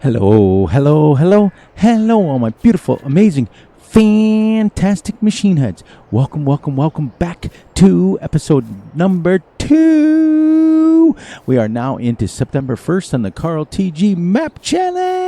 Hello, hello, hello, hello, all my beautiful, amazing, fantastic machine heads. Welcome, welcome, welcome back to episode number 2. We are now into September 1st on the Carl TG Map Challenge.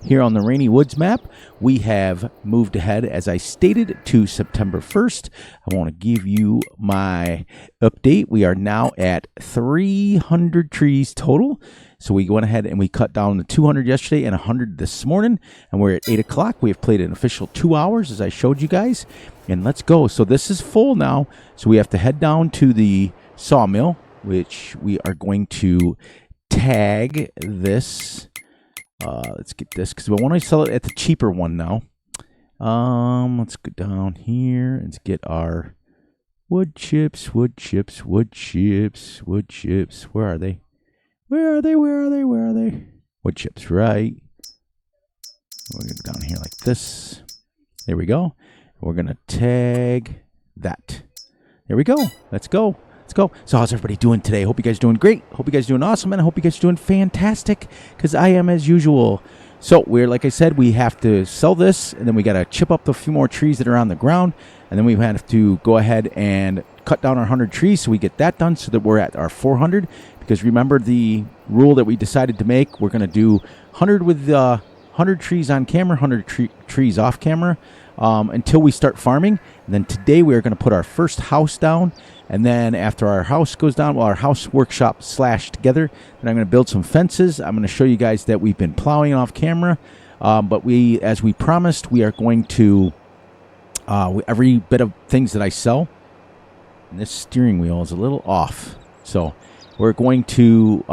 Here on the Rainy Woods map, we have moved ahead, as I stated, to September 1st. I want to give you my update. We are now at 300 trees total. So we went ahead and we cut down to 200 yesterday and 100 this morning. And we're at 8 o'clock. We have played an official 2 hours, as I showed you guys. And let's go. So this is full now. So we have to head down to the sawmill, which we are going to tag this. Let's get this, because we want to sell it at the cheaper one now. Let's go down here and get our wood chips, wood chips, wood chips, wood chips. Where are they? Where are they? Where are they? Where are they? Wood chips, right? We're going to go down here like this. There we go. We're going to tag that. There we go. Let's go. Let's go. So how's everybody doing today? Hope you guys are doing great. Hope you guys are doing awesome. And I hope you guys are doing fantastic, because I am as usual. So we're, like I said, we have to sell this, and then we got to chip up a few more trees that are on the ground. And then we have to go ahead and cut down our 100 trees, so we get that done so that we're at our 400. Because remember the rule that we decided to make, we're going to do 100 with 100 trees on camera, 100 trees off camera, until we start farming. And then today we are going to put our first house down. And then after our house goes down, well, our house workshop slashed together, then I'm going to build some fences. I'm going to show you guys that we've been plowing off camera. But we, as we promised, we are going to, every bit of things that I sell, and this steering wheel is a little off. So we're going to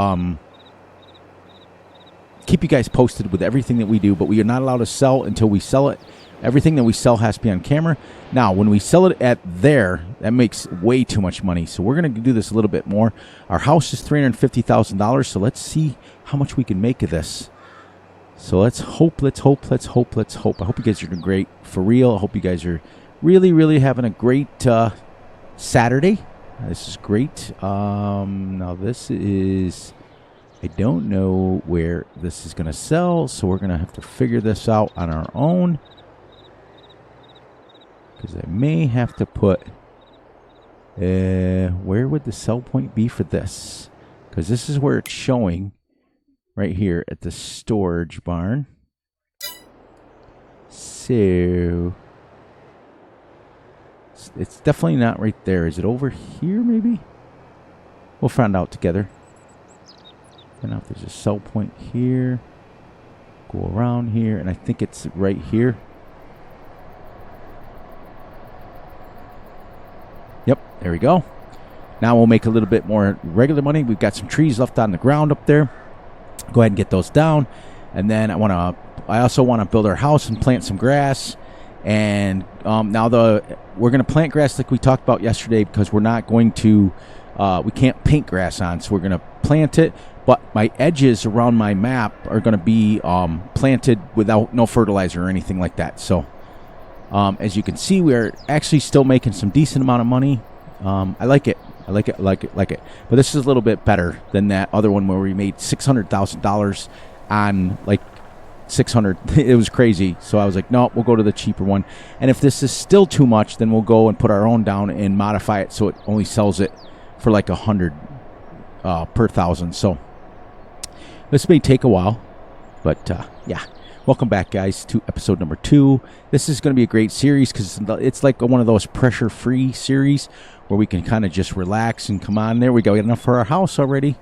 keep you guys posted with everything that we do, but we are not allowed to sell until we sell it. Everything that we sell has to be on camera. Now, when we sell it at there, that makes way too much money. So we're going to do this a little bit more. Our house is $350,000, so let's see how much we can make of this. So let's hope, let's hope, let's hope, let's hope. I hope you guys are doing great. For real, I hope you guys are really, really having a great Saturday. This is great. Now this is, I don't know where this is going to sell, so we're going to have to figure this out on our own. Because I may have to put, where would the sell point be for this? Because this is where it's showing right here at the storage barn. So it's definitely not right there. Is it over here maybe? We'll find out together. Find out if there's a sell point here. Go around here, and I think it's right here. Yep, there we go. Now we'll make a little bit more regular money. We've got some trees left on the ground up there. Go ahead and get those down. And then I also want to build our house and plant some grass. And now we're going to plant grass like we talked about yesterday, because we're not going to, we can't paint grass on. So we're going to plant it. But my edges around my map are going to be planted without no fertilizer or anything like that. So as you can see, we're actually still making some decent amount of money. I like it. I like it, like it, like it. But this is a little bit better than that other one where we made $600,000 on like 600. It was crazy. So I was like, no, we'll go to the cheaper one. And if this is still too much, then we'll go and put our own down and modify it so it only sells it for like 100 per thousand. So this may take a while, but yeah. Welcome back, guys, to episode number 2. This is going to be a great series because it's like one of those pressure-free series where we can kind of just relax and come on. There we go. We got enough for our house already.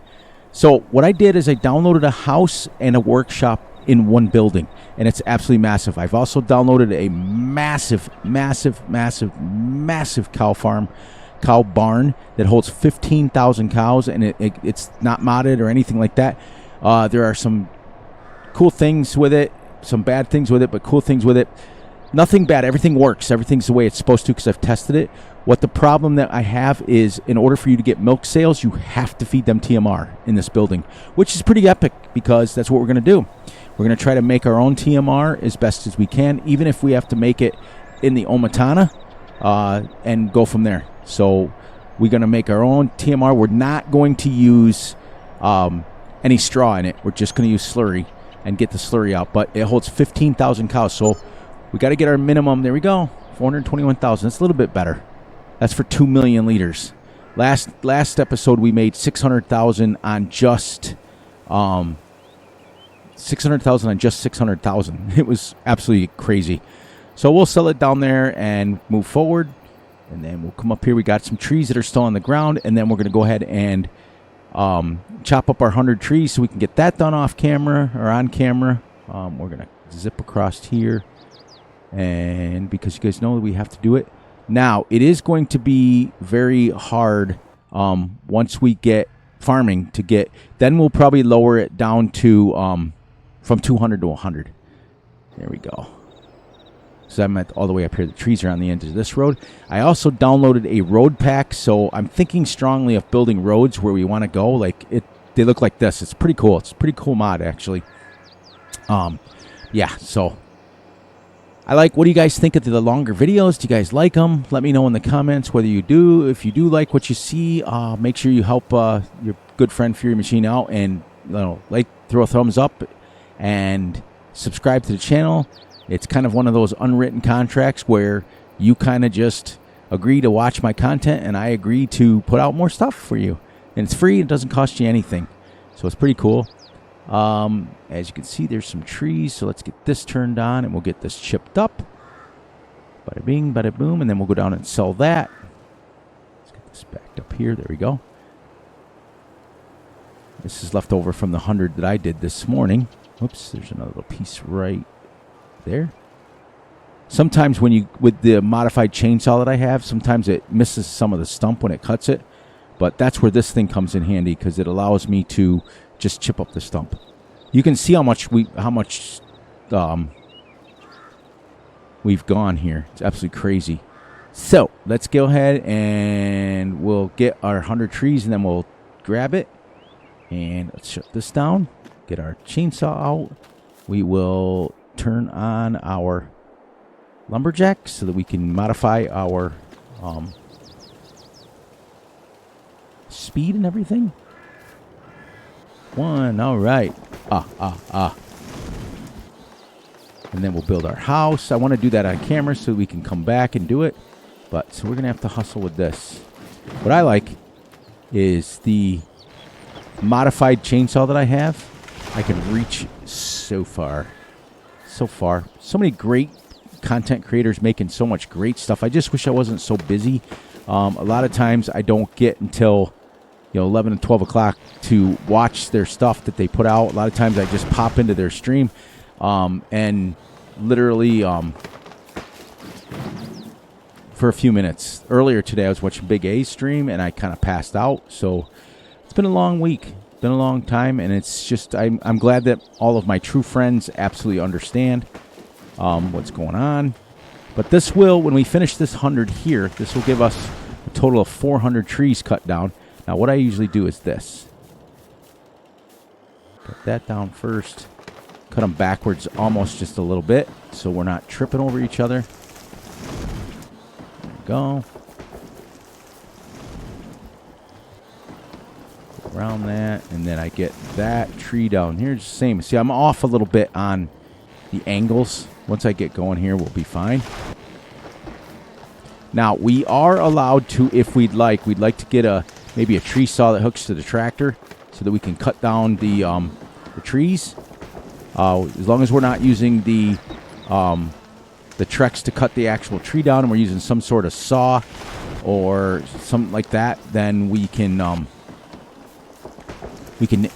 So what I did is I downloaded a house and a workshop in one building, and it's absolutely massive. I've also downloaded a massive, massive, massive, massive cow barn that holds 15,000 cows, and it's not modded or anything like that. There are some cool things with it. Some bad things with it, but cool things with it. Nothing bad. Everything works. Everything's the way it's supposed to because I've tested it. What the problem that I have is, in order for you to get milk sales, you have to feed them TMR in this building, which is pretty epic because that's what we're going to do. We're going to try to make our own TMR as best as we can, even if we have to make it in the Omatana and go from there. So we're going to make our own TMR. We're not going to use any straw in it. We're just going to use slurry. and get the slurry out. But it holds 15,000 cows, so we got to get our minimum. There we go, 421,000. That's a little bit better. That's for 2 million liters. Last episode we made 600,000 on just 600,000 on just 600,000. It was absolutely crazy. So we'll sell it down there and move forward, and then we'll come up here. We got some trees that are still on the ground, and then we're going to go ahead and chop up our 100 trees so we can get that done off camera or on camera. We're going to zip across here, and because you guys know that we have to do it. Now, it is going to be very hard once we get farming to get, then we'll probably lower it down to from 200 to 100. There we go. So I'm at all the way up here. The trees are on the end of this road. I also downloaded a road pack, so I'm thinking strongly of building roads where we want to go. Like they look like this. It's pretty cool. It's a pretty cool mod, actually. Yeah. So what do you guys think of the longer videos? Do you guys like them? Let me know in the comments whether you do. If you do like what you see, make sure you help your good friend Fury Machine out, and throw a thumbs up and subscribe to the channel. It's kind of one of those unwritten contracts where you kind of just agree to watch my content, and I agree to put out more stuff for you. And it's free. It doesn't cost you anything. So it's pretty cool. As you can see, there's some trees. So let's get this turned on, and we'll get this chipped up. Bada bing, bada boom. And then we'll go down and sell that. Let's get this backed up here. There we go. This is left over from the 100 that I did this morning. Oops, there's another little piece right there. Sometimes with the modified chainsaw that I have, sometimes it misses some of the stump when it cuts it, but that's where this thing comes in handy, because it allows me to just chip up the stump. You can see how much we've gone here. It's absolutely crazy. So let's go ahead and we'll get our 100 trees, and then we'll grab it, and let's shut this down, get our chainsaw out. We will turn on our lumberjack so that we can modify our speed and everything. All right. And then we'll build our house. I want to do that on camera so we can come back and do it. But so we're going to have to hustle with this. What I like is the modified chainsaw that I have. I can reach so far. So many great content creators making so much great stuff. I just wish I wasn't so busy. A lot of times I don't get until 11 and 12 o'clock to watch their stuff that they put out. A lot of times I just pop into their stream and literally for a few minutes. Earlier today I was watching Big A's stream and I kind of passed out. So it's been a long week. Been a long time, and it's just I'm glad that all of my true friends absolutely understand what's going on. But this will, when we finish this 100 here, this will give us a total of 400 trees cut down. Now what I usually do is this. Cut that down first. Cut them backwards almost just a little bit so we're not tripping over each other. There we go. Around that, and then I get that tree down here. It's the same. See, I'm off a little bit on the angles. Once I get going here, we'll be fine. Now, we are allowed to, if we'd like to get maybe a tree saw that hooks to the tractor so that we can cut down the trees. As long as we're not using the Trex to cut the actual tree down, and we're using some sort of saw or something like that, then we can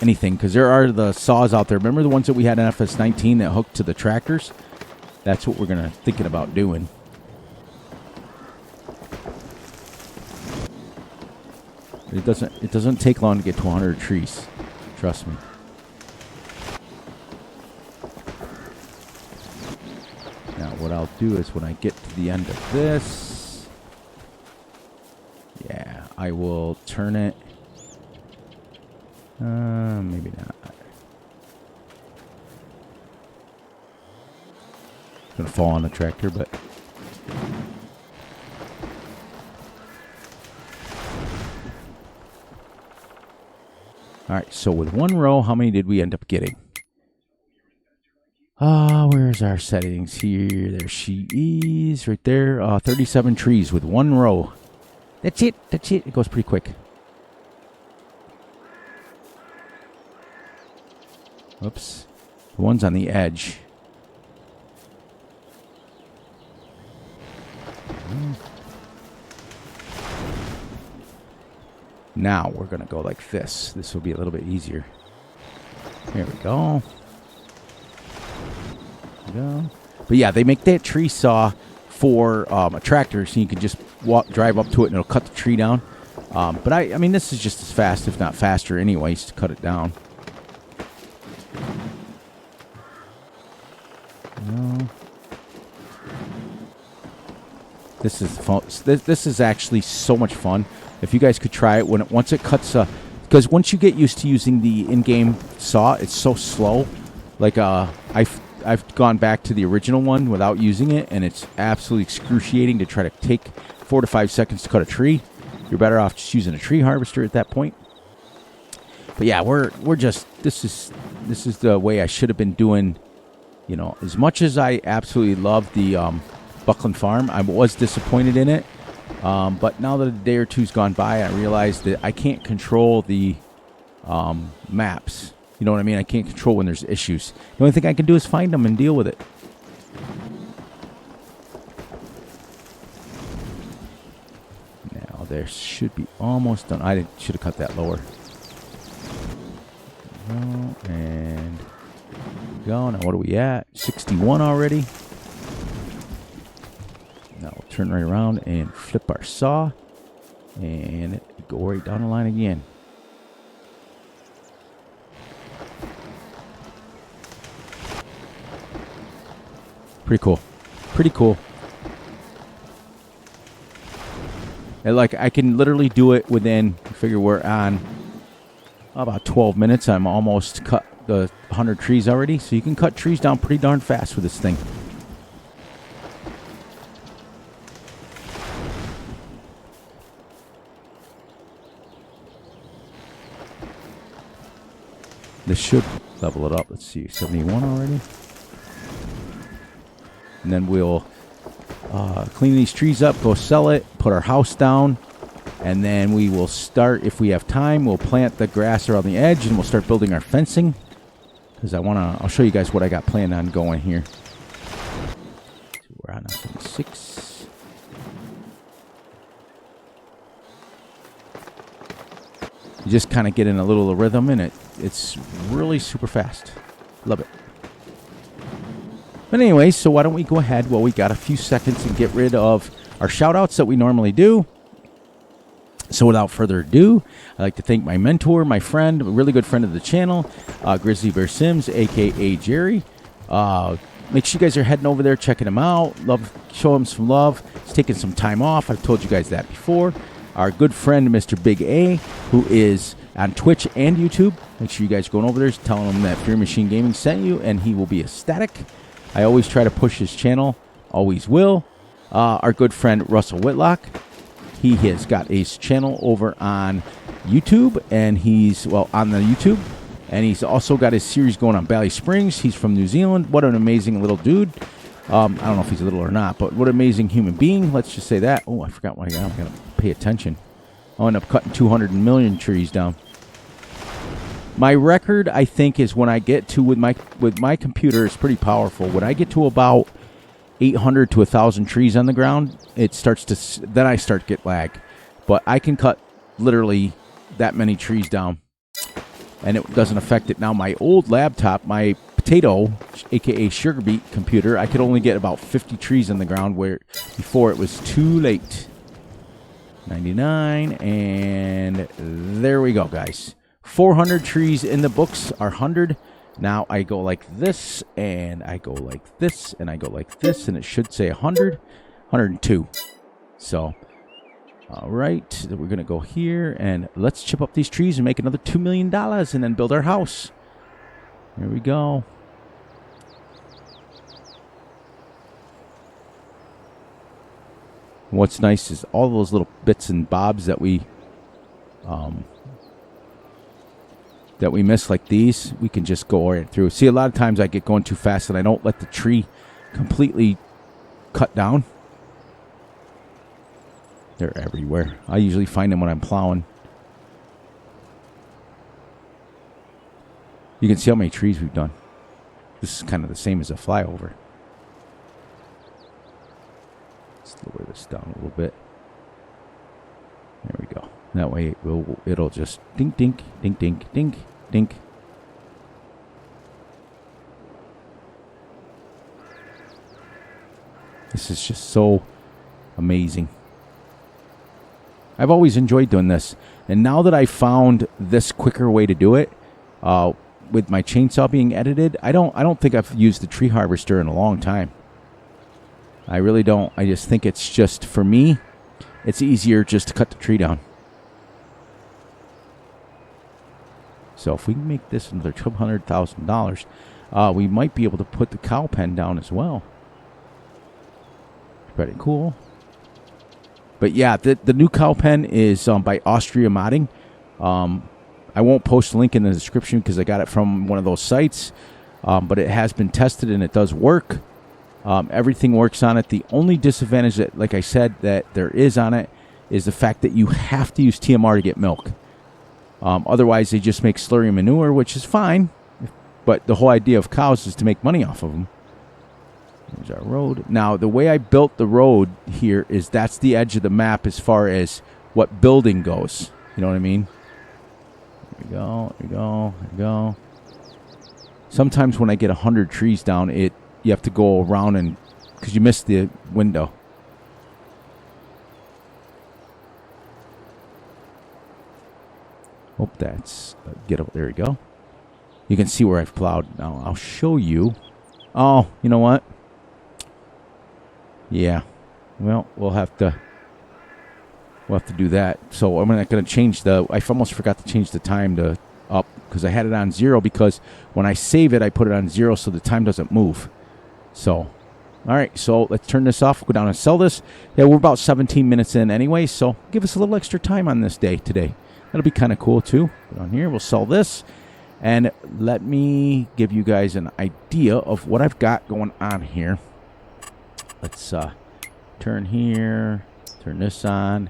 anything, because there are the saws out there. Remember the ones that we had in Fs19 that hooked to the tractors? That's what we're thinking about doing. It doesn't take long to get to 100 trees. Trust me. Now what I'll do is when I get to the end of this, yeah, I will turn it. Maybe not. It's gonna fall on the tractor, but all right. So with one row, how many did we end up getting? Where's our settings here? There she is, right there. 37 trees with 1 row. That's it. That's it. It goes pretty quick. Oops. The one's on the edge. Now we're going to go like this. This will be a little bit easier. There we go. But yeah, they make that tree saw for a tractor, so you can just drive up to it and it'll cut the tree down. But I mean, this is just as fast, if not faster, anyways, to cut it down. This is fun. This is actually so much fun. If you guys could try it once it cuts, because once you get used to using the in-game saw, it's so slow. Like I've gone back to the original one without using it, and it's absolutely excruciating to try to take 4 to 5 seconds to cut a tree. You're better off just using a tree harvester at that point. But yeah, we're just this is the way I should have been doing. You know, as much as I absolutely love the Buckland Farm, I was disappointed in it. But now that a day or two's gone by, I realized that I can't control the maps. You know what I mean? I can't control when there's issues. The only thing I can do is find them and deal with it. Now, there should be almost done. I should have cut that lower. And go. Now, what are we at? 61 already. Now, we'll turn right around and flip our saw. And go right down the line again. Pretty cool. Pretty cool. And like, I can literally do it within, figure we're on about 12 minutes. I'm almost cut the 100 trees already. So you can cut trees down pretty darn fast with this thing. This should level it up. Let's see, 71 already. And then we'll clean these trees up, go sell it, put our house down, and then we will start, if we have time, we'll plant the grass around the edge, and we'll start building our fencing. Because I'll show you guys what I got planned on going here. So we're on 76. You just kind of get in a little rhythm, and it's really super fast. Love it. But anyway, so why don't we go ahead while we got a few seconds and get rid of our shout-outs that we normally do. So without further ado, I'd like to thank my mentor, my friend, a really good friend of the channel, Grizzly Bear Sims, a.k.a. Jerry. Make sure you guys are heading over there, checking him out. Show him some love. He's taking some time off. I've told you guys that before. Our good friend, Mr. Big A, who is on Twitch and YouTube. Make sure you guys are going over there, telling him that Fear Machine Gaming sent you, and he will be ecstatic. I always try to push his channel. Always will. Our good friend, Russell Whitlock. He has got his channel over on YouTube, and he's, on the YouTube. And he's also got his series going on Valley Springs. He's from New Zealand. What an amazing little dude. I don't know if he's a little or not, but what an amazing human being. Let's just say that. Oh, I forgot what I got. I'm going to pay attention. I'll end up cutting 200 million trees down. My record, I think, is when I get to, with my computer, it's pretty powerful. When I get to about 800 to 1,000 trees on the ground, it starts to, then I start to get lag. But I can cut literally that many trees down, and it doesn't affect it. Now, my old laptop, my Potato, a.k.a. Sugar Beet computer, I could only get about 50 trees on the ground, where before it was too late. 99, and there we go, guys. 400 trees in the books are 100. Now I go like this, and I go like this, and I go like this, and it should say 100, 102. So, all right, we're going to go here, and let's chip up these trees and make another $2 million, and then build our house. There we go. What's nice is all those little bits and bobs that we that we miss, like these, we can just go right through. See, a lot of times I get going too fast and I don't let the tree completely cut down. They're everywhere. I usually find them when I'm plowing. You can see how many trees we've done. This is kind of the same as a flyover. Let's lower this down a little bit. There we go. That way it'll just dink, dink, dink, dink, dink, dink. This is just so amazing. I've always enjoyed doing this. And now that I found this quicker way to do it, with my chainsaw being edited, I don't think I've used the tree harvester in a long time. I really don't. I just think it's just, for me, it's easier just to cut the tree down. So if we can make this another $1,200,000, we might be able to put the cow pen down as well. Pretty cool. But yeah, the new cow pen is by Austria Modding. I won't post a link in the description because I got it from one of those sites. But it has been tested and it does work. Everything works on it. The only disadvantage that, like I said, that there is on it is the fact that you have to use TMR to get milk. Otherwise, they just make slurry manure, which is fine. But the whole idea of cows is to make money off of them. There's our road. Now, the way I built the road here is that's the edge of the map as far as what building goes. You know what I mean? There we go. There we go. There we go. Sometimes when I get 100 trees down, you have to go around and because you missed the window. Hope that's get over. There we go. You can see where I've plowed. Now I'll show you. Oh, you know what? Yeah. Well, we'll have to do that. So I'm not going to change I almost forgot to change the time to up because I had it on 0 because when I save it, I put it on 0 so the time doesn't move. So, all right. So let's turn this off. Go down and sell this. Yeah, we're about 17 minutes in anyway. So give us a little extra time on this day today. That'll be kind of cool too. Put on here. We'll sell this. And let me give you guys an idea of what I've got going on here. Let's turn here, turn this on,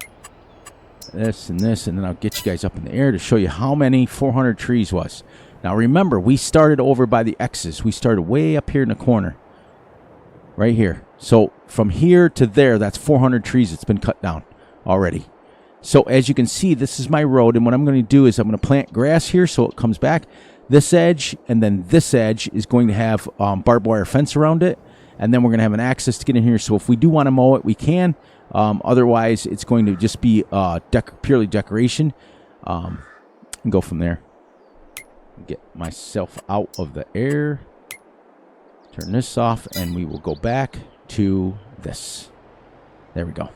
this, and then I'll get you guys up in the air to show you how many 400 trees was. Now remember, we started over by the X's. We started way up here in the corner, right here. So from here to there, that's 400 trees that's been cut down already. So as you can see, this is my road, and what I'm going to do is I'm going to plant grass here so it comes back. This edge and then this edge is going to have barbed wire fence around it. And then we're going to have an access to get in here. So if we do want to mow it, we can. Otherwise, it's going to just be purely decoration. And go from there. Get myself out of the air. Turn this off, and we will go back to this. There we go.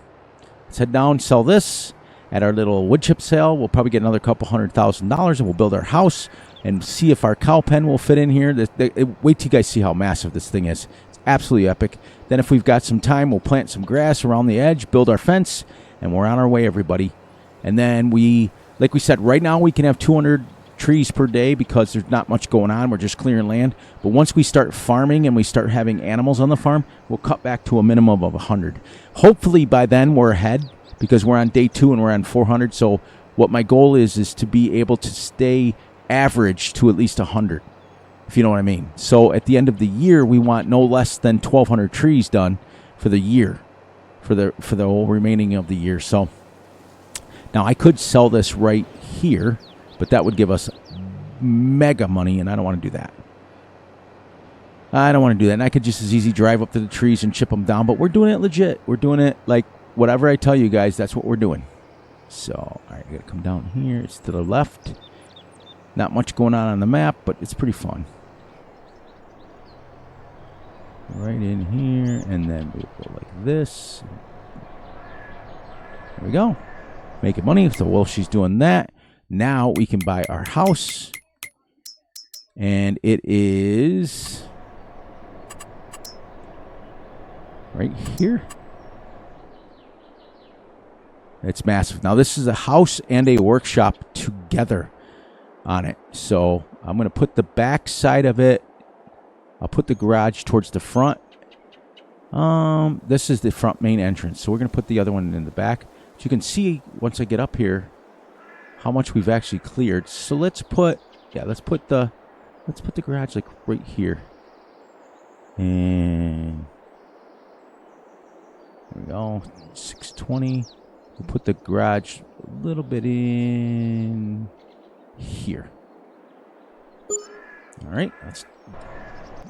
Let's head down, sell this at our little wood chip sale. We'll probably get another couple $100,000, and we'll build our house and see if our cow pen will fit in here. Wait till you guys see how massive this thing is. Absolutely epic. Then if we've got some time, we'll plant some grass around the edge, build our fence, and we're on our way, everybody. And then like we said, right now we can have 200 trees per day because there's not much going on. We're just clearing land. But once we start farming and we start having animals on the farm, we'll cut back to a minimum of 100. Hopefully by then we're ahead because we're on day 2 and we're on 400. So what my goal is to be able to stay average to at least 100. If you know what I mean. So at the end of the year, we want no less than 1,200 trees done for the year, for the whole remaining of the year. So now I could sell this right here, but that would give us mega money, and I don't want to do that. I don't want to do that. And I could just as easy drive up to the trees and chip them down, but we're doing it legit. We're doing it like whatever I tell you guys, that's what we're doing. So, all right, I got to come down here. It's to the left. Not much going on the map, but it's pretty fun. Right in here, and then we'll go like this. There we go. Making money. So while she's doing that, now we can buy our house. And it is right here. It's massive. Now this is a house and a workshop together. on it. So I'm going to put the back side of it. I'll put the garage towards the front. This is the front main entrance. So we're going to put the other one in the back. So you can see once I get up here how much we've actually cleared. So let's put the garage like right here. And there we go. 620. We'll put the garage a little bit in here. All right, let's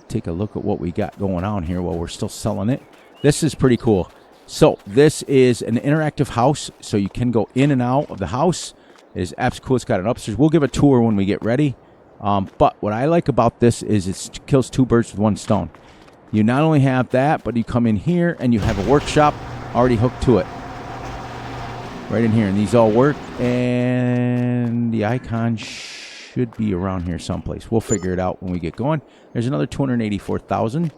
take a look at what we got going on here while we're still selling it. This is pretty cool. So this is an interactive house, so you can go in and out of the house. It is absolutely cool. It's got an upstairs. We'll give a tour when we get ready. But what I like about this is it kills two birds with one stone. You not only have that, but you come in here and you have a workshop already hooked to it. Right in here. And these all work. And the icon should be around here someplace. We'll figure it out when we get going. There's another 284,000.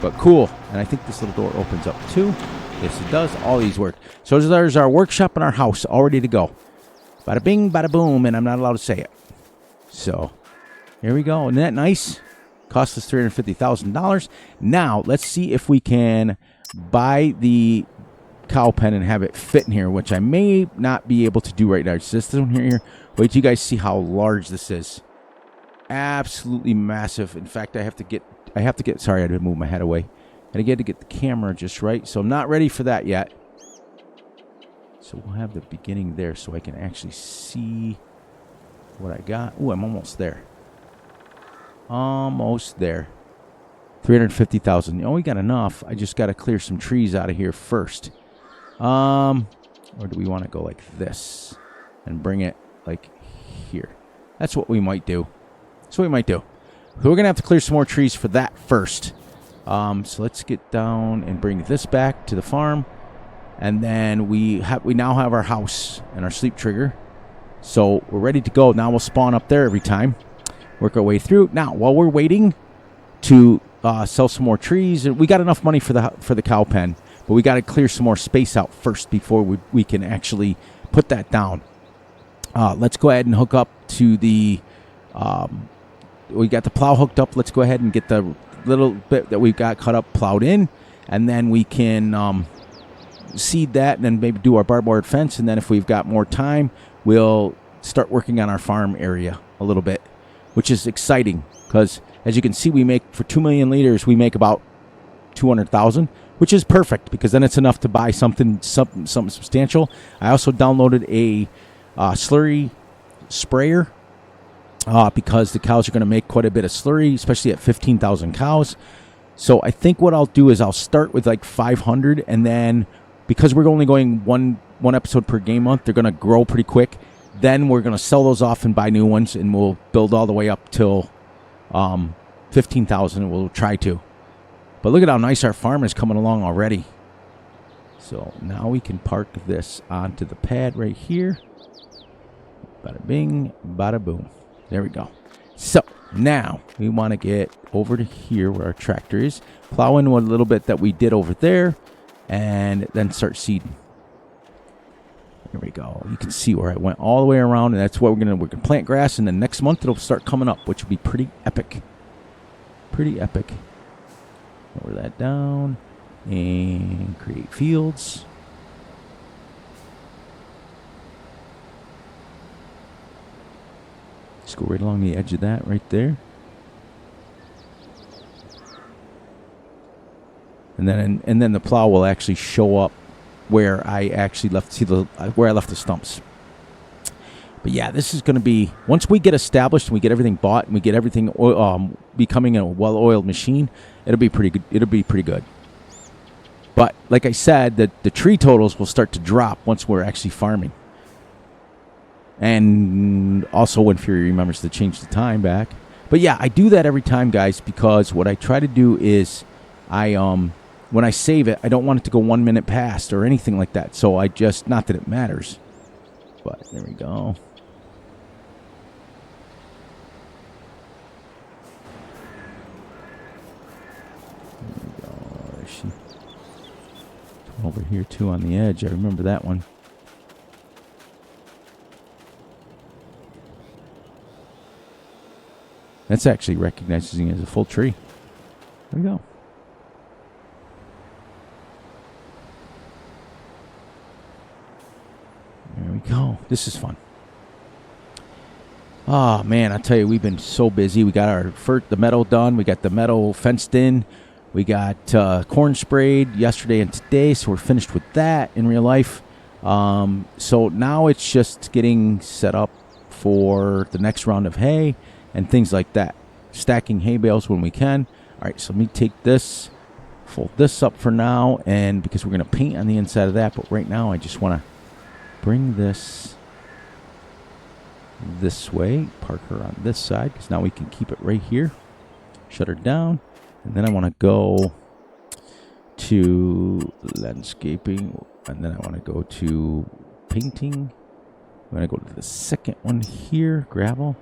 But cool. And I think this little door opens up too. Yes, it does. All these work. So there's our workshop and our house all ready to go. Bada bing, bada boom, and I'm not allowed to say it. So here we go. Isn't that nice? Cost us $350,000. Now let's see if we can buy the cow pen and have it fit in here, which I may not be able to do right now. It's this one here. Wait till you guys see how large this is. Absolutely massive. In fact, I have to get. Sorry, I had to move my head away. I had to get the camera just right. So I'm not ready for that yet. So we'll have the beginning there so I can actually see what I got. Oh, I'm almost there. Almost there. 350,000. Oh, we got enough. I just got to clear some trees out of here first. Or do we want to go like this and bring it like here? That's what we might do. So we're going to have to clear some more trees for that first. So let's get down and bring this back to the farm. And then we now have our house and our sleep trigger. So we're ready to go. Now we'll spawn up there every time. Work our way through. Now, while we're waiting to sell some more trees, we got enough money for the cow pen, but we got to clear some more space out first before we can actually put that down. Let's go ahead and hook up to the... we got the plow hooked up. Let's go ahead and get the little bit that we've got cut up plowed in, and then we can seed that and then maybe do our barbed wire fence. And then if we've got more time, we'll start working on our farm area a little bit, which is exciting because as you can see, we make for 2 million liters, we make about 200,000, which is perfect because then it's enough to buy something substantial. I also downloaded a slurry sprayer because the cows are going to make quite a bit of slurry, especially at 15,000 cows. So I think what I'll do is I'll start with like 500, and then because we're only going one episode per game month, they're going to grow pretty quick. Then we're going to sell those off and buy new ones, and we'll build all the way up till 15,000. We'll try to. But look at how nice our farm is coming along already. So now we can park this onto the pad right here. Bada bing, bada boom. There we go. So now we want to get over to here where our tractor is. Plow in one little bit that we did over there, and then start seeding. There we go. You can see where I went all the way around, and that's what we're gonna plant grass, and then next month it'll start coming up, which will be pretty epic. Pretty epic. Lower that down and create fields. Just go right along the edge of that right there. And then the plow will actually show up where I actually left where I left the stumps. But yeah, this is going to be, once we get established and we get everything bought and we get everything becoming a well-oiled machine, it'll be pretty good. It'll be pretty good. But like I said, the tree totals will start to drop once we're actually farming. And also when Fury remembers to change the time back. But yeah, I do that every time, guys, because what I try to do is when I save it, I don't want it to go 1 minute past or anything like that. So I just, not that it matters. But there we go. There we go. There's she. Over here too on the edge. I remember that one. That's actually recognizing it as a full tree. There we go. There we go. This is fun. Oh, man, I tell you, we've been so busy. We got the meadow done. We got the meadow fenced in. We got corn sprayed yesterday and today, so we're finished with that in real life. So now it's just getting set up for the next round of hay and things like that. Stacking hay bales when we can. All right, so let me take this, fold this up for now, and because we're going to paint on the inside of that, but right now I just want to bring this way, park her on this side, because now we can keep it right here. Shut her down. And then I want to go to landscaping. And then I want to go to painting. I'm going to go to the second one here, gravel.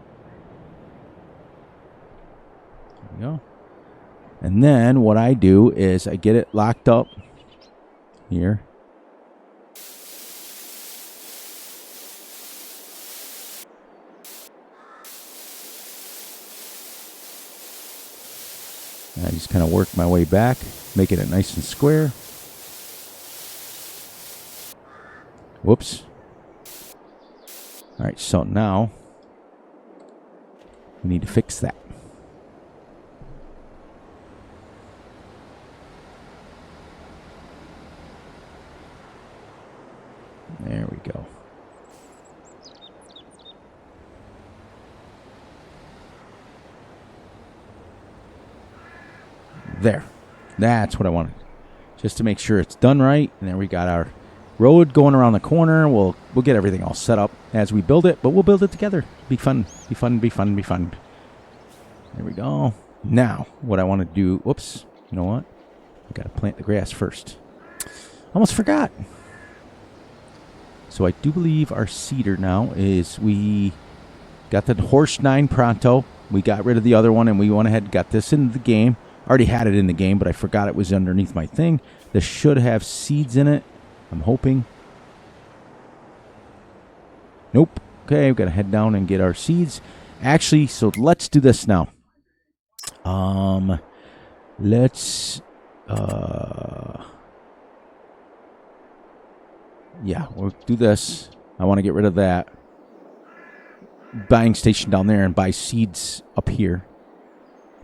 There we go. And then what I do is I get it locked up here. I just kind of work my way back, making it nice and square. Whoops. All right, so now we need to fix that. There we go. There. That's what I wanted. Just to make sure it's done right. And then we got our road going around the corner. We'll get everything all set up as we build it, but we'll build it together. Be fun. Be fun. Be fun. Be fun. There we go. Now, what I want to do... Whoops. You know what? I got to plant the grass first. Almost forgot. So I do believe our cedar now is... We got the Horse 9 Pronto. We got rid of the other one, and we went ahead and got this into the game. Already had it in the game, but I forgot it was underneath my thing. This should have seeds in it. I'm hoping. Nope. Okay, we've got to head down and get our seeds. Actually, so let's do this now. Let's... Yeah, we'll do this. I want to get rid of that buying station down there and buy seeds up here.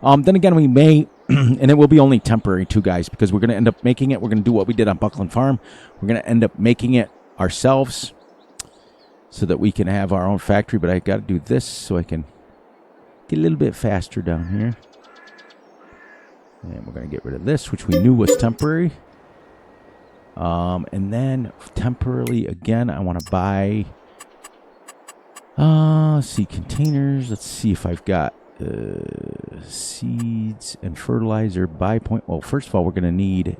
Then again, we may... and it will be only temporary too, guys, because we're going to end up making it. We're going to do what we did on Buckland Farm. We're going to end up making it ourselves so that we can have our own factory. But I got to do this so I can get a little bit faster down here. And we're going to get rid of this, which we knew was temporary. And then temporarily, again, I want to buy... let's see, containers. Let's see if I've got... seeds and fertilizer buy point. Well, first of all, we're going to need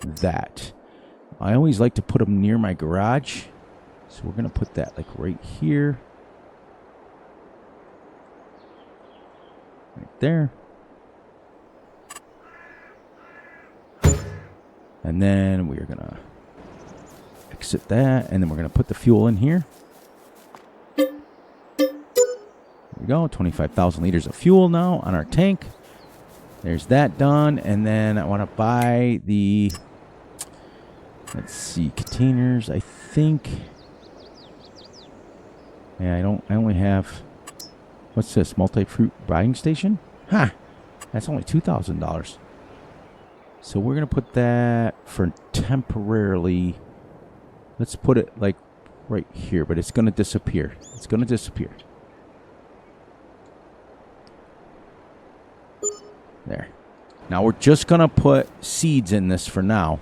that. I always like to put them near my garage, so we're going to put that like right here, right there, and then we're going to exit that, and then we're going to put the fuel in here. There we go, 25,000 liters of fuel now on our tank. There's that done. And then I want to buy the, let's see, containers. I think, yeah, I only have, what's this, multi-fruit buying station? Ha! That's only $2,000. So we're going to put that for temporarily, let's put it like right here, but it's going to disappear. It's going to disappear. There. Now we're just going to put seeds in this for now.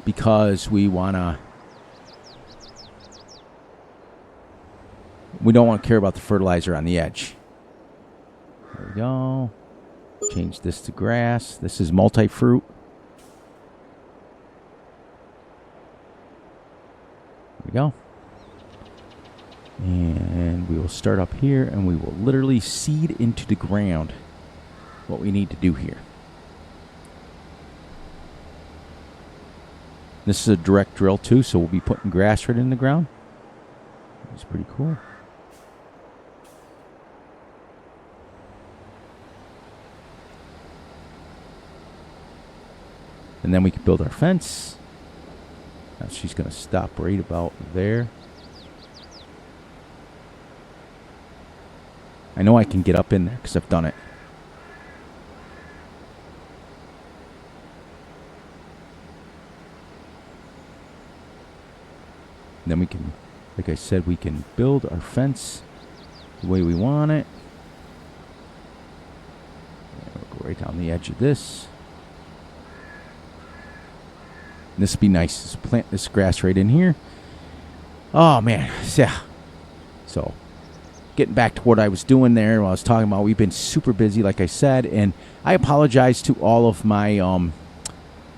Because we want to... We don't want to care about the fertilizer on the edge. There we go. Change this to grass. This is multi-fruit. There we go. And we will start up here and we will literally seed into the ground what we need to do here. This is a direct drill too, so we'll be putting grass right in the ground. It's pretty cool. And then we can build our fence. Now she's going to stop right about there. I know I can get up in there because I've done it. And then we can, like I said, we can build our fence the way we want it. And we'll go right down the edge of this. And this would be nice. Just plant this grass right in here. Oh, man. Yeah. So, getting back to what I was doing there, what I was talking about, we've been super busy, like I said. And I apologize to all of my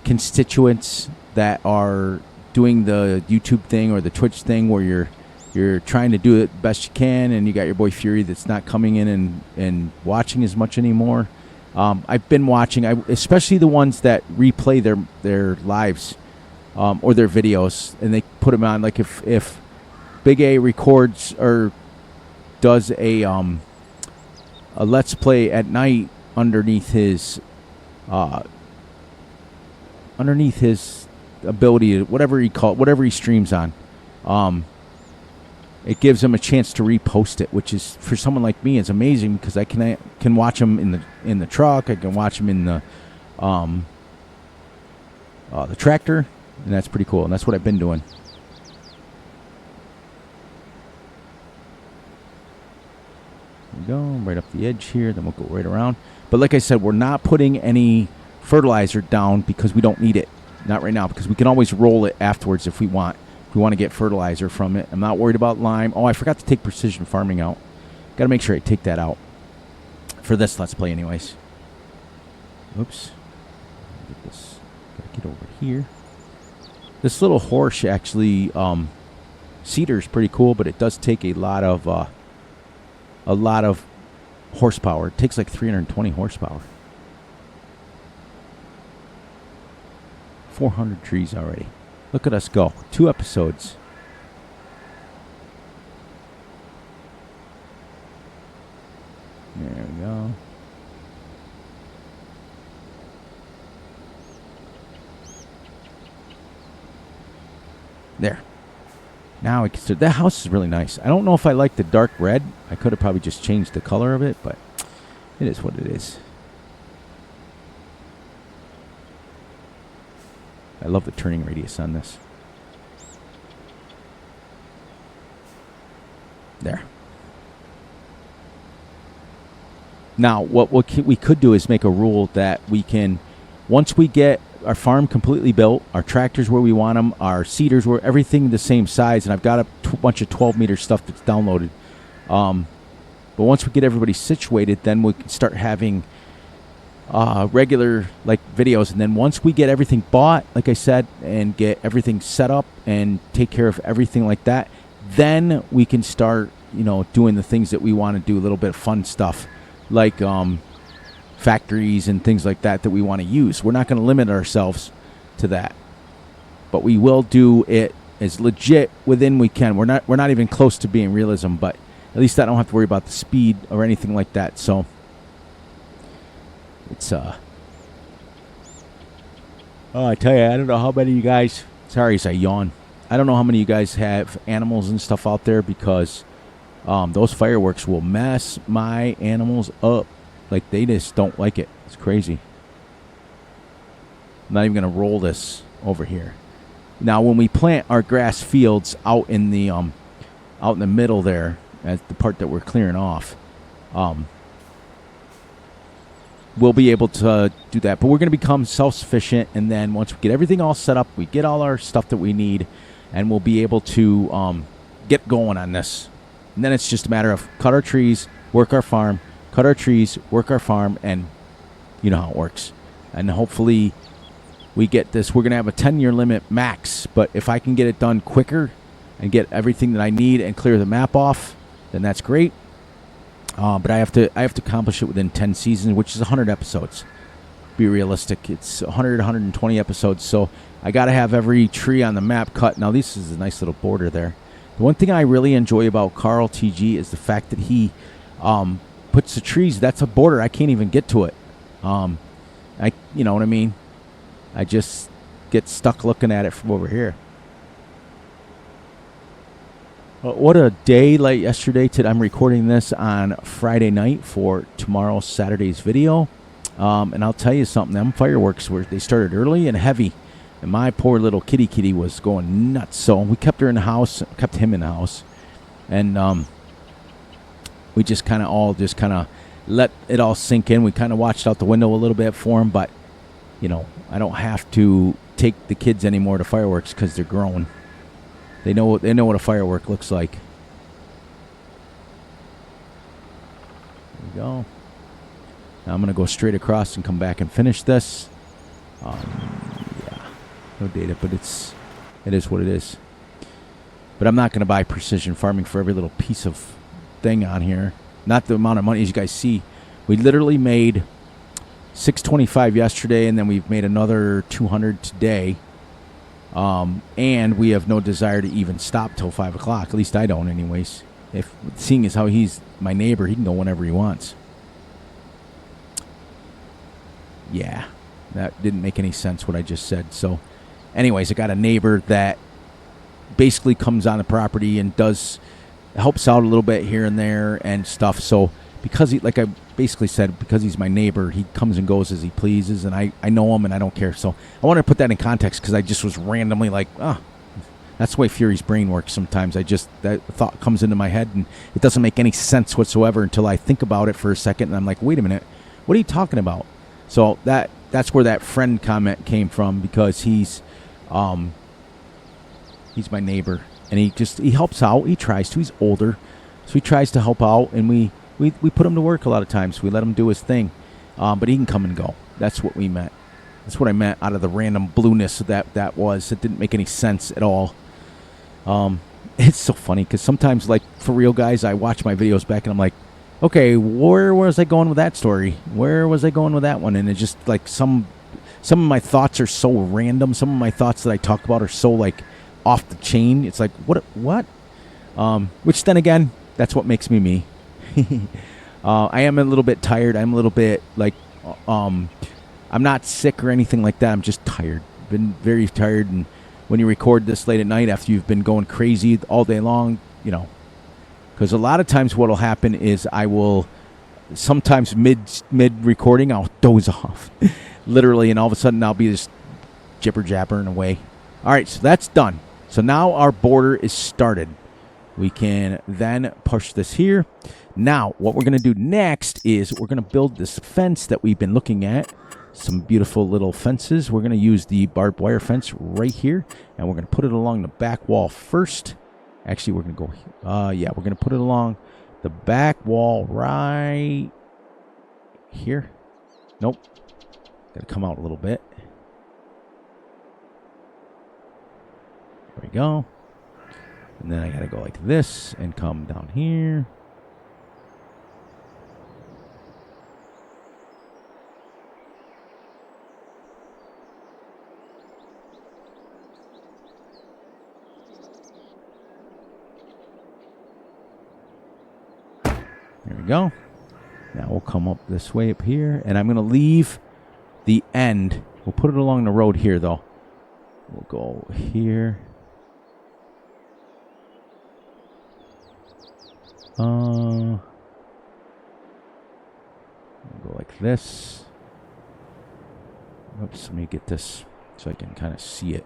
constituents that are doing the YouTube thing or the Twitch thing where you're trying to do it best you can, and you got your boy Fury that's not coming in and watching as much anymore. I've been watching, especially the ones that replay their lives or their videos, and they put them on. Like if Big A records or does a Let's Play at night underneath his ability, whatever he streams on, it gives him a chance to repost it, which is, for someone like me, is amazing because I can watch him in the truck, I can watch him in the tractor, and that's pretty cool. And that's what I've been doing. There we go, right up the edge here. Then we'll go right around. But like I said, we're not putting any fertilizer down because we don't need it. Not right now, because we can always roll it afterwards if we want. If we want to get fertilizer from it. I'm not worried about lime. Oh, I forgot to take precision farming out. Got to make sure I take that out for this Let's Play anyways. Oops. Get this. Got to get over here. This little horse actually, cedar is pretty cool, but it does take a lot of horsepower. It takes like 320 horsepower. 400 trees already. Look at us go. 2 episodes. There we go. There. Now we can start. That house is really nice. I don't know if I like the dark red. I could have probably just changed the color of it, but it is what it is. I love the turning radius on this. There. Now, what we could do is make a rule that we can, once we get our farm completely built, our tractors where we want them, our seeders where everything the same size, and I've got a bunch of 12-meter stuff that's downloaded. But once we get everybody situated, then we can start having regular videos, and then once we get everything bought, like I said, and get everything set up and take care of everything like that, then we can start doing the things that we want to do, a little bit of fun stuff like factories and things like that we want to use. We're not going to limit ourselves to that, but we will do it as legit within we can. We're not even close to being realism, but at least I don't have to worry about the speed or anything like that. So it's oh, I tell you, I don't know how many of you guys, sorry as I yawn, I don't know how many of you guys have animals and stuff out there, because those fireworks will mess my animals up. Like, they just don't like it. It's crazy. I'm not even going to roll this over here. Now, when we plant our grass fields out in the middle there, at the part that we're clearing off, we'll be able to do that. But we're going to become self-sufficient, and then once we get everything all set up, we get all our stuff that we need, and we'll be able to get going on this. And then it's just a matter of cut our trees, work our farm, cut our trees, work our farm, and you know how it works. And hopefully we get this. We're going to have a 10-year limit max, but if I can get it done quicker and get everything that I need and clear the map off, then that's great. But I have to accomplish it within 10 seasons, which is 100 episodes. Be realistic. It's 100, 120 episodes, so I got to have every tree on the map cut. Now, this is a nice little border there. The one thing I really enjoy about Carl TG is the fact that he puts the trees. That's a border. I can't even get to it. You know what I mean? I just get stuck looking at it from over here. What a day like yesterday. I'm recording this on Friday night for tomorrow, Saturday's video. And I'll tell you something. Them fireworks, they started early and heavy. And my poor little kitty was going nuts. So we kept her in the house, kept him in the house. And we just kind of let it all sink in. We kind of watched out the window a little bit for him. But, you know, I don't have to take the kids anymore to fireworks because they're grown. They know what a firework looks like. There we go. Now I'm going to go straight across and come back and finish this. Yeah, no data, but it is what it is. But I'm not going to buy precision farming for every little piece of thing on here. Not the amount of money, as you guys see. We literally made $625 yesterday, and then we've made another $200 today. And we have no desire to even stop till 5 o'clock. At least I don't, anyways. Seeing as how he's my neighbor, he can go whenever he wants. Yeah, that didn't make any sense what I just said. So, anyways, I got a neighbor that basically comes on the property and helps out a little bit here and there and stuff. So, because like I basically said, because he's my neighbor, he comes and goes as he pleases, and I know him and I don't care. So, I want to put that in context because I just was randomly like, that's the way Fury's brain works sometimes. That thought comes into my head and it doesn't make any sense whatsoever until I think about it for a second, and I'm like, wait a minute, what are you talking about? So that's where that friend comment came from, because he's my neighbor, and he helps out. He tries to. He's older, so he tries to help out, and we put him to work a lot of times. We let him do his thing, but he can come and go. That's what we meant. That's what I meant out of the random blueness that was. It didn't make any sense at all. It's so funny because sometimes, like, for real, guys, I watch my videos back and I'm like, okay, where was I going with that story? Where was I going with that one? And it's just like some of my thoughts are so random. Some of my thoughts that I talk about are so, like, off the chain. It's like, what? Which then again, that's what makes me. I am a little bit tired. I'm a little bit like, I'm not sick or anything like that. I'm just tired. Been very tired. And when you record this late at night after you've been going crazy all day long, you know, because a lot of times what will happen is I will sometimes mid recording, I'll doze off literally, and all of a sudden I'll be just jibber jabbering away. All right, so that's done. So now our border is started. We can then push this here. Now what we're going to do next is we're going to build this fence that we've been looking at. Some beautiful little fences. We're going to use the barbed wire fence right here, and we're going to put it along the back wall first. Actually, we're going to go, yeah, we're going to put it along the back wall right here. Nope. Got to come out a little bit. There we go. And then I got to go like this and come down here. There we go. Now we'll come up this way up here, and I'm going to leave the end. We'll put it along the road here, though. We'll go here. We'll go like this. Oops, let me get this so I can kind of see it.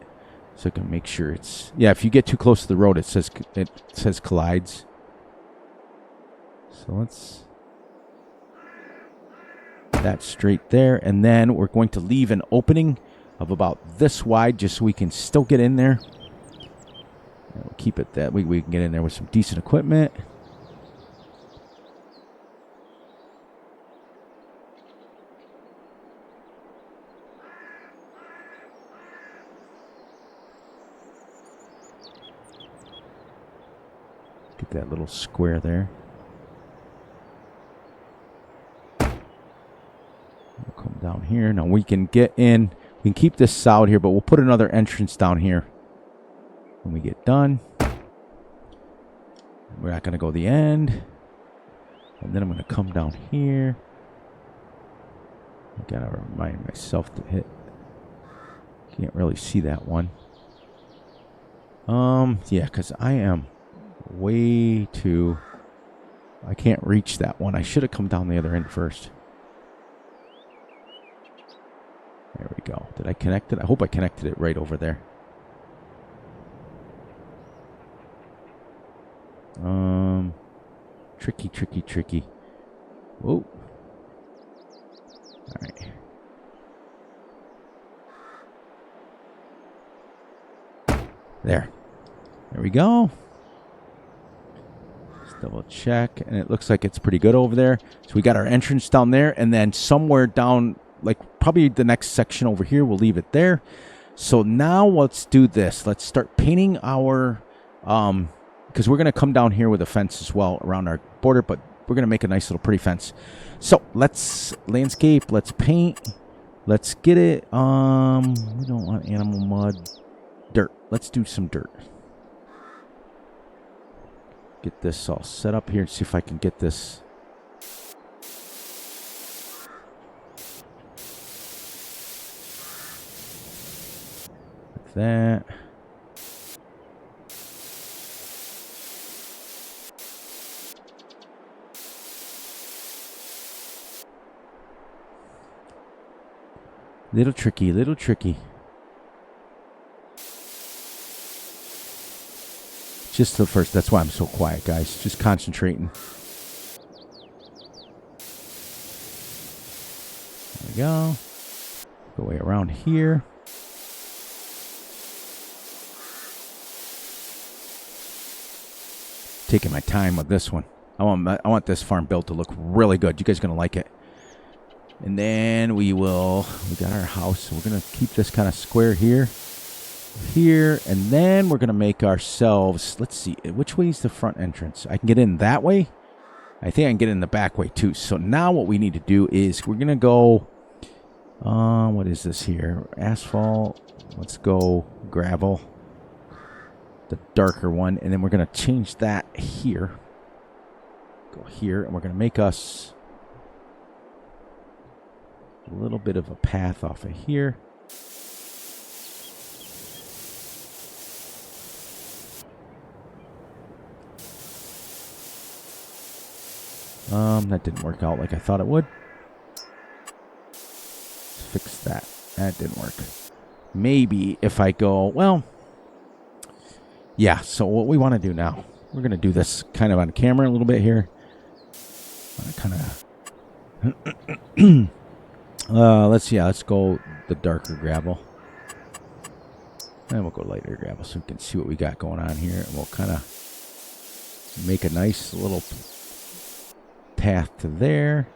So I can make sure it's... Yeah, if you get too close to the road, it says collides. So let's... that straight there. And then we're going to leave an opening of about this wide just so we can still get in there. And we'll keep it that way. We can get in there with some decent equipment. Get that little square there. We'll come down here. Now we can get in. We can keep this solid here, but we'll put another entrance down here when we get done. We're not going to go the end. And then I'm going to come down here. I got to remind myself to hit Can't really see that one. Yeah, because I am way too... I can't reach that one. I should have come down the other end first. There we go. Did I connect it? I hope I connected it right over there. Tricky, tricky, tricky. Whoa. All right. There. There we go. Let's double check. And it looks like it's pretty good over there. So we got our entrance down there. And then somewhere down, like probably the next section over here, we'll leave it there. So now let's do this. Let's start painting our... because we're going to come down here with a fence as well around our border. But we're going to make a nice little pretty fence. So let's landscape. Let's paint. Let's get it. We don't want animal mud. Dirt. Let's do some dirt. Get this all set up here and see if I can get this. Like that. Little tricky, little tricky. Just the first. That's why I'm so quiet, guys. Just concentrating. There we go. Go way around here. Taking my time with this one. I want this farm built to look really good. You guys are gonna like it. And then we got our house. So we're going to keep this kind of square here. Here. And then we're going to make ourselves, let's see, which way is the front entrance? I can get in that way. I think I can get in the back way too. So now what we need to do is we're going to go, what is this here? Asphalt. Let's go gravel. The darker one. And then we're going to change that here. Go here. And we're going to make us... a little bit of a path off of here. That didn't work out like I thought it would. Let's fix that. That didn't work. Maybe if I go, well, yeah, so what we want to do now, we're going to do this kind of on camera a little bit here. Kind of... let's go the darker gravel. And we'll go lighter gravel so we can see what we got going on here. And we'll kind of make a nice little path to there.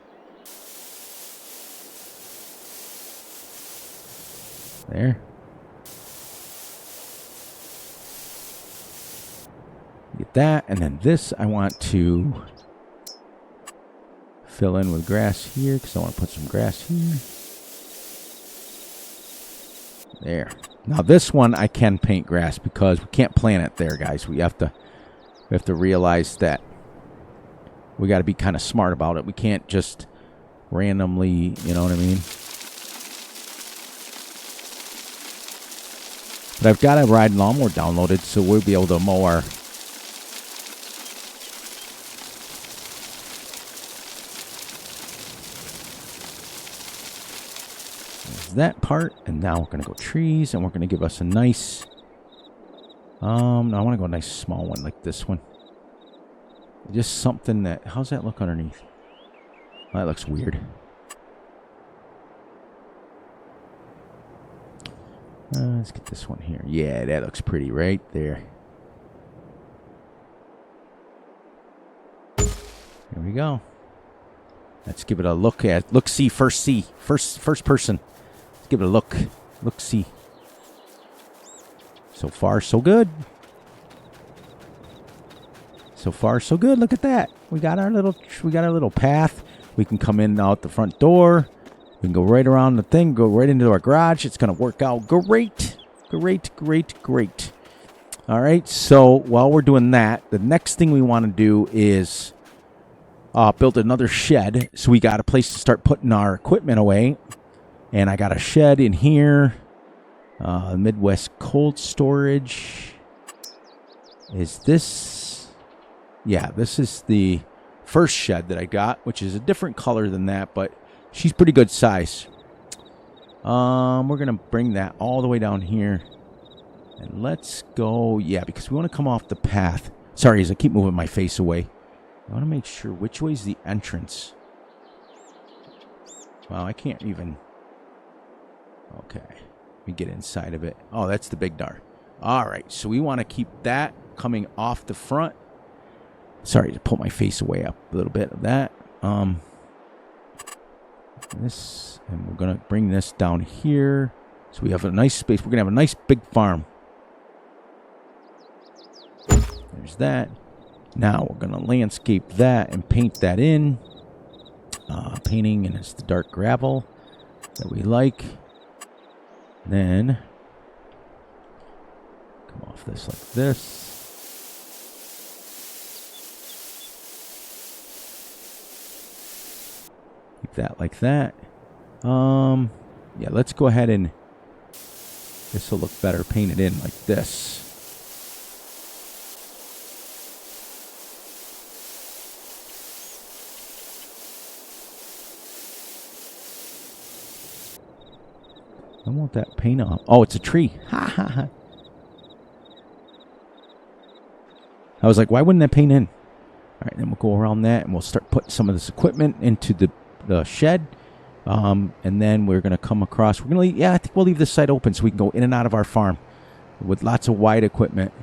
There. Get that. And then this I want to fill in with grass here because I want to put some grass here. There. Now this one I can paint grass because we can't plant it there, guys. We have to realize that we got to be kind of smart about it. We can't just randomly, you know what I mean? But I've got a riding lawnmower downloaded, so we'll be able to mow our... that part, and now we're gonna go trees, and we're gonna give us a nice no, I want to go a nice small one like this one, just something that, how's that look underneath? Oh, that looks weird. Let's get this one here. Yeah, that looks pretty right there. There we go. Let's give it a look at see first person. Let's give it a look. See. So far, so good. So far, so good. Look at that. We got our little path. We can come in out the front door. We can go right around the thing, go right into our garage. It's going to work out great. Great. All right. So while we're doing that, the next thing we want to do is build another shed. So we got a place to start putting our equipment away. And I got a shed in here. Midwest cold storage. Is this? Yeah, this is the first shed that I got, which is a different color than that, but she's pretty good size. We're going to bring that all the way down here. And let's go, yeah, because we want to come off the path. Sorry, as I keep moving my face away. I want to make sure which way is the entrance. Well, I can't even. Okay. Let me get inside of it. Oh, that's the big door. All right, so we want to keep that coming off the front. Sorry to pull my face away up a little bit of that. This, and we're going to bring this down here. So we have a nice space. We're going to have a nice big farm. There's that. Now we're going to landscape that and paint that in. Painting, and it's the dark gravel that we like. Then come off this like this. Keep that like that. Yeah, let's go ahead and this will look better painted in like this. I want that paint on. Oh, it's a tree. Ha ha ha. I was like, why wouldn't that paint in? All right, then we'll go around that and we'll start putting some of this equipment into the shed. And then we're going to come across. We're going to, yeah, I think we'll leave this side open so we can go in and out of our farm with lots of wide equipment.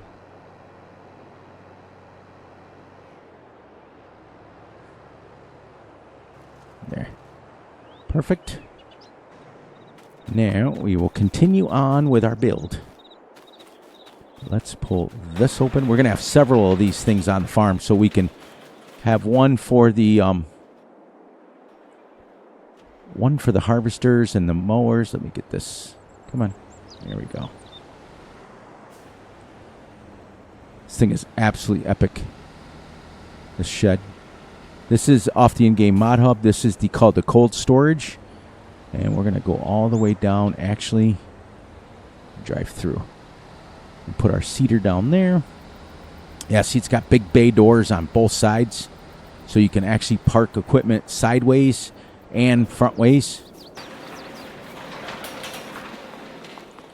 There. Perfect. Now we will continue on with our build. Let's pull this open. We're going to have several of these things on the farm so we can have one for the harvesters and the mowers. Let me get this. Come on. There we go. This thing is absolutely epic. This shed. This is off the in-game mod hub. This is called the cold storage. And we're going to go all the way down, actually, drive through. And put our cedar down there. Yeah, see, it's got big bay doors on both sides. So you can actually park equipment sideways and front ways.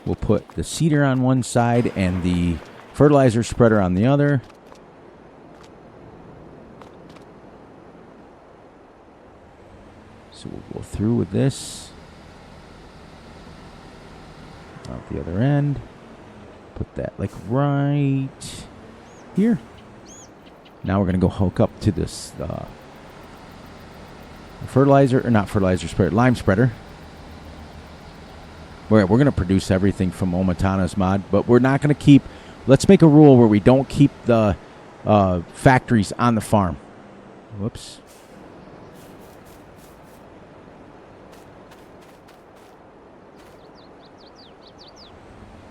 We'll put the cedar on one side and the fertilizer spreader on the other. So we'll go through with this. Out the other end. Put that like right here. Now we're going to go hook up to this fertilizer, or not fertilizer spreader, lime spreader. We're going to produce everything from Omatana's mod, but we're not going to keep, let's make a rule where we don't keep the factories on the farm. Whoops.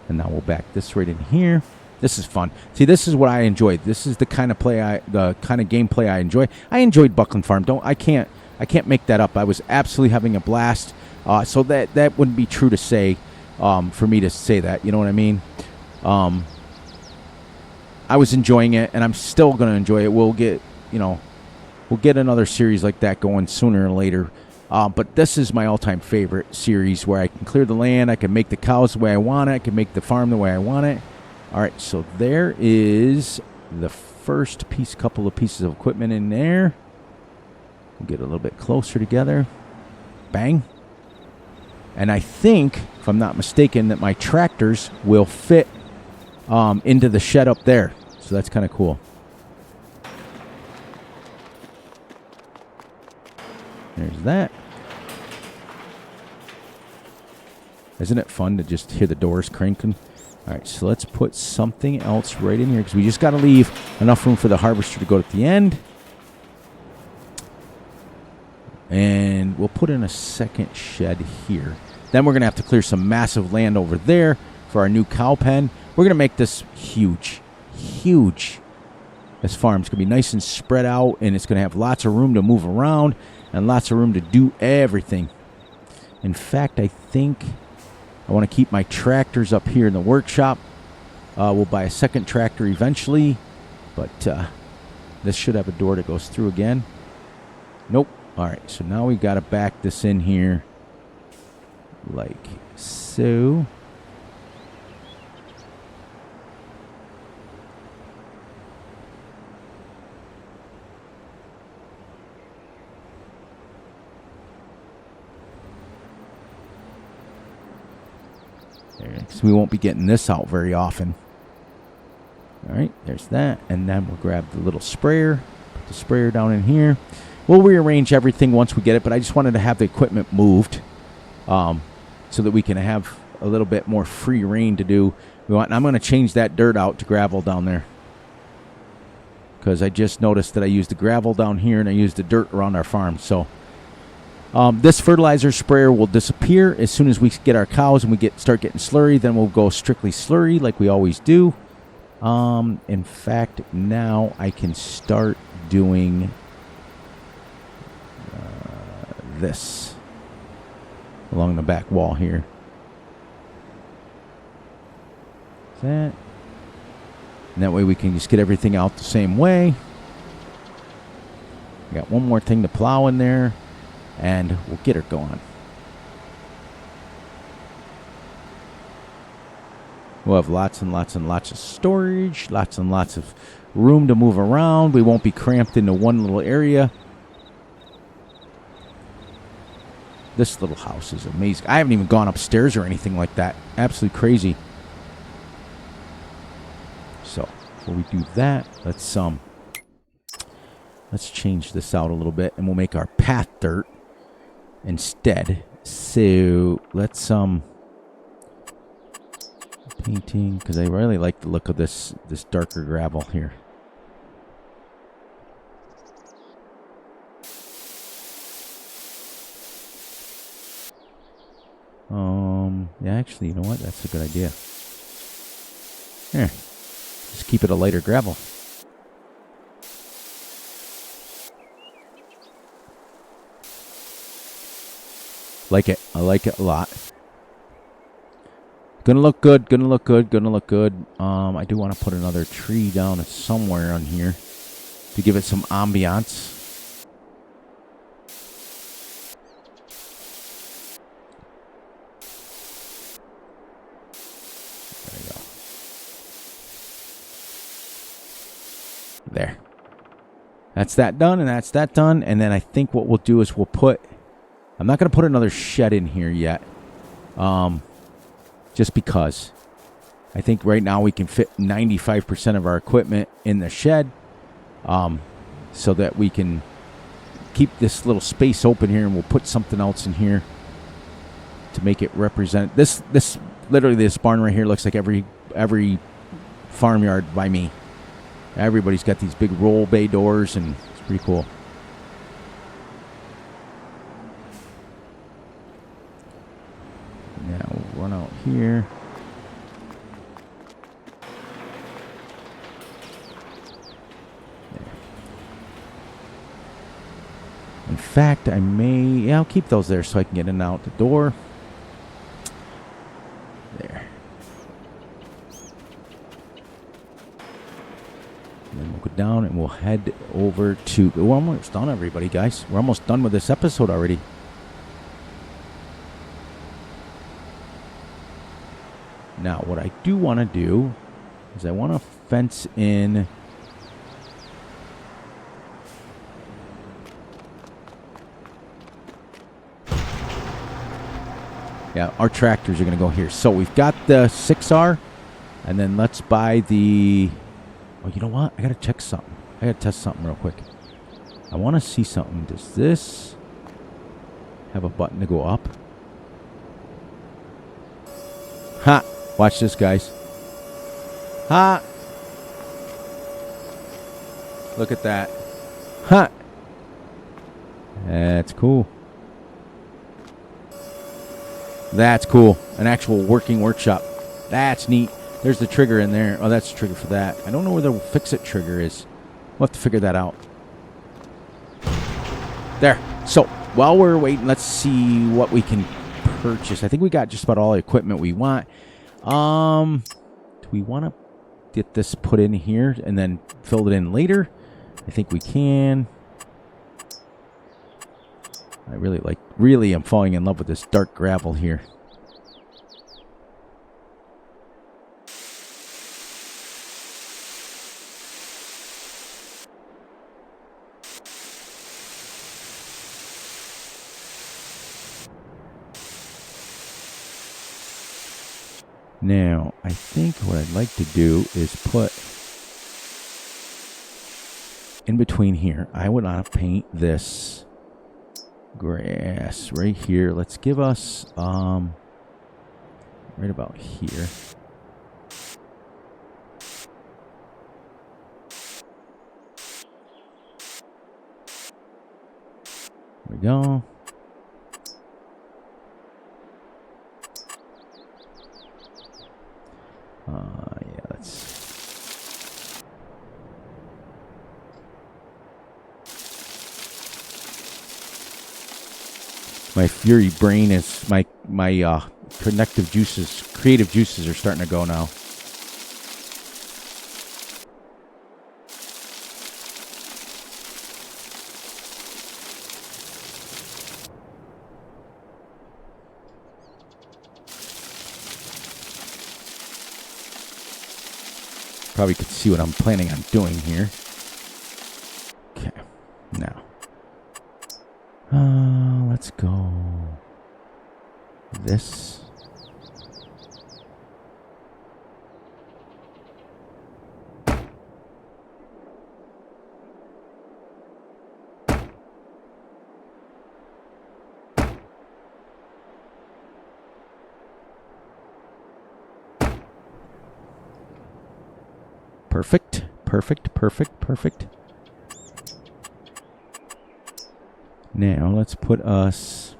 And now we'll back this right in here. This is fun. See, this is what I enjoyed. This is the kind of gameplay I enjoy. I enjoyed Buckland Farm. I can't make that up. I was absolutely having a blast. So that wouldn't be true to say, for me to say that. You know what I mean? I was enjoying it, and I'm still going to enjoy it. We'll get another series like that going sooner or later. But this is my all-time favorite series where I can clear the land, I can make the cows the way I want it, I can make the farm the way I want it. All right, so there is the first couple of pieces of equipment in there. We'll get a little bit closer together. Bang. And I think, if I'm not mistaken, that my tractors will fit into the shed up there. So that's kind of cool. There's that. Isn't it fun to just hear the doors cranking? All right, so let's put something else right in here because we just got to leave enough room for the harvester to go at the end. And we'll put in a second shed here. Then we're going to have to clear some massive land over there for our new cow pen. We're going to make this huge. Huge. This farm's going to be nice and spread out, and it's going to have lots of room to move around and lots of room to do everything. In fact, I think I want to keep my tractors up here in the workshop. We'll buy a second tractor eventually, but this should have a door that goes through again. Nope. All right, so now we got to back this in here like so. Because we won't be getting this out very often. All right, there's that. And then we'll grab the little sprayer, put the sprayer down in here. We'll rearrange everything once we get it, but I just wanted to have the equipment moved so that we can have a little bit more free reign to do. And I'm going to change that dirt out to gravel down there, because I just noticed that I used the gravel down here and I used the dirt around our farm. So this fertilizer sprayer will disappear as soon as we get our cows and we start getting slurry. Then we'll go strictly slurry like we always do. In fact, now I can start doing this along the back wall here. That. And that way we can just get everything out the same way. Got one more thing to plow in there, and we'll get her going. We'll have lots and lots and lots of storage, lots and lots of room to move around. We won't be cramped into one little area. This little house is amazing. I haven't even gone upstairs or anything like that. Absolutely crazy. So, before we do that, let's change this out a little bit, and we'll make our path dirt instead. So, let's painting, because I really like the look of this darker gravel here. Yeah, actually, you know what? That's a good idea. Here, just keep it a lighter gravel. Like it. I like it a lot. Gonna look good, gonna look good, gonna look good. I do want to put another tree down somewhere on here to give it some ambiance. There we go. There. That's that done, and that's that done. And then I think what we'll do is we'll put... I'm not going to put another shed in here yet. Just because. I think right now we can fit 95% of our equipment in the shed. So that we can keep this little space open here, and we'll put something else in here to make it represent... This literally, this barn right here looks like every farmyard by me. Everybody's got these big roll bay doors, and it's pretty cool. Now we'll run out here. There. In fact, I may... Yeah, I'll keep those there so I can get in and out the door. There. And then we'll go down and we'll head over to... We're almost done, everybody, guys. We're almost done with this episode already. Now, what I do want to do is I want to fence in... Yeah, our tractors are going to go here. So we've got the 6R, and then let's buy the... Oh, you know what? I got to check something. I got to test something real quick. I want to see something. Does this have a button to go up? Ha! Watch this, guys. Ha! Look at that. Ha! That's cool. That's cool. An actual working workshop. That's neat. There's the trigger in there. Oh, that's the trigger for that. I don't know where the fix-it trigger is. We'll have to figure that out. There. So, while we're waiting, let's see what we can purchase. I think we got just about all the equipment we want. Do we want to get this put in here and then fill it in later? I think we can. I really am falling in love with this dark gravel here. Now, I think what I'd like to do is put in between here. I would want to paint this grass right here. Let's give us right about here. There we go. Yeah, that's... My fury brain is... My creative juices are starting to go now. Probably could see what I'm planning on doing here. Okay, now let's go this. Perfect, perfect, perfect, perfect. Now let's put us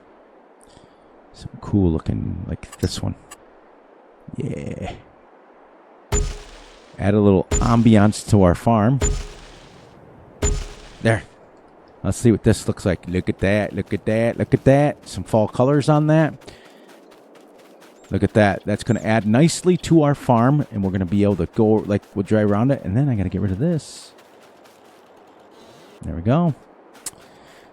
some cool looking, like this one. Yeah. Add a little ambiance to our farm. There. Let's see what this looks like. Look at that, look at that, look at that. Some fall colors on that. Look at that. That's going to add nicely to our farm, and we're going to be able to go, like, we'll drive around it, and then I got to get rid of this. There we go.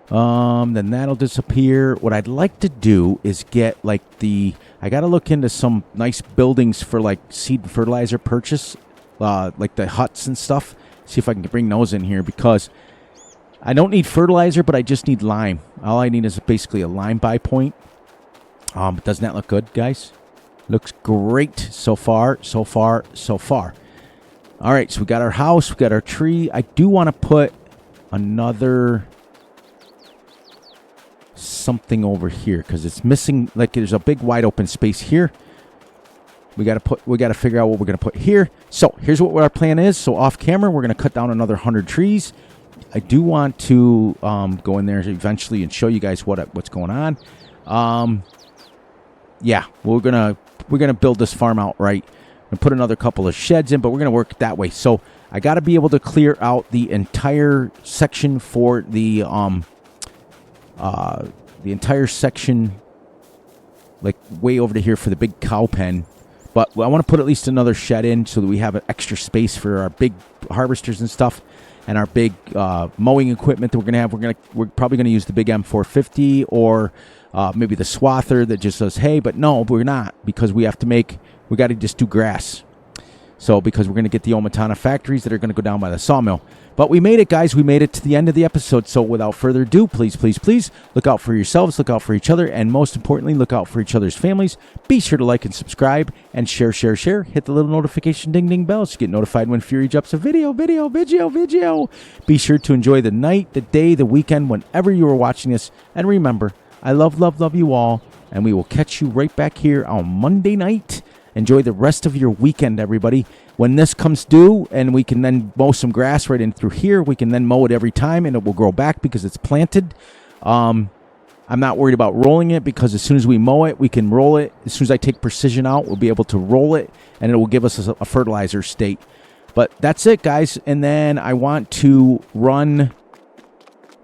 Then that'll disappear. What I'd like to do is get, like, I got to look into some nice buildings for, like, seed fertilizer purchase, like the huts and stuff. See if I can bring those in here, because I don't need fertilizer, but I just need lime. All I need is basically a lime buy point. Doesn't that look good, guys? Looks great so far, so far, so far. All right, so we got our house, we got our tree. I do want to put another something over here because it's missing. Like, there's a big wide open space here. We got to figure out what we're going to put here. So here's what our plan is. So off camera, we're going to cut down another 100 trees. I do want to go in there eventually and show you guys what's going on. Yeah, we're gonna build this farm out right and put another couple of sheds in, but we're gonna work that way. So I got to be able to clear out the entire section for the entire section, like way over to here for the big cow pen. But I want to put at least another shed in so that we have an extra space for our big harvesters and stuff, and our big mowing equipment that we're gonna have. We're probably gonna use the big M450 or maybe the swather that just says hay, but no, we're not, because we got to just do grass. So because we're going to get the Omatana factories that are going to go down by the sawmill. But we made it, guys. We made it to the end of the episode. So without further ado, please, please, please look out for yourselves, look out for each other, and most importantly, look out for each other's families. Be sure to like and subscribe and share. Hit the little notification ding ding bell so you get notified when Fury drops a video. Be sure to enjoy the night, the day, the weekend, whenever you are watching this. And remember, I love you all, and we will catch you right back here on Monday night. Enjoy the rest of your weekend, everybody. When this comes due, and we can then mow some grass right in through here, we can then mow it every time, and it will grow back because it's planted. I'm not worried about rolling it, because as soon as we mow it, we can roll it. As soon as I take precision out, we'll be able to roll it, and it will give us a fertilizer state. But that's it, guys. And then I want to run...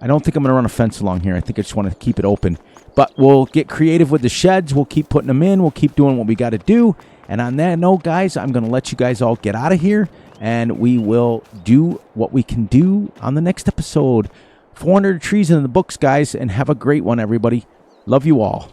I don't think I'm going to run a fence along here. I think I just want to keep it open. But we'll get creative with the sheds. We'll keep putting them in. We'll keep doing what we got to do. And on that note, guys, I'm going to let you guys all get out of here. And we will do what we can do on the next episode. 400 trees in the books, guys. And have a great one, everybody. Love you all.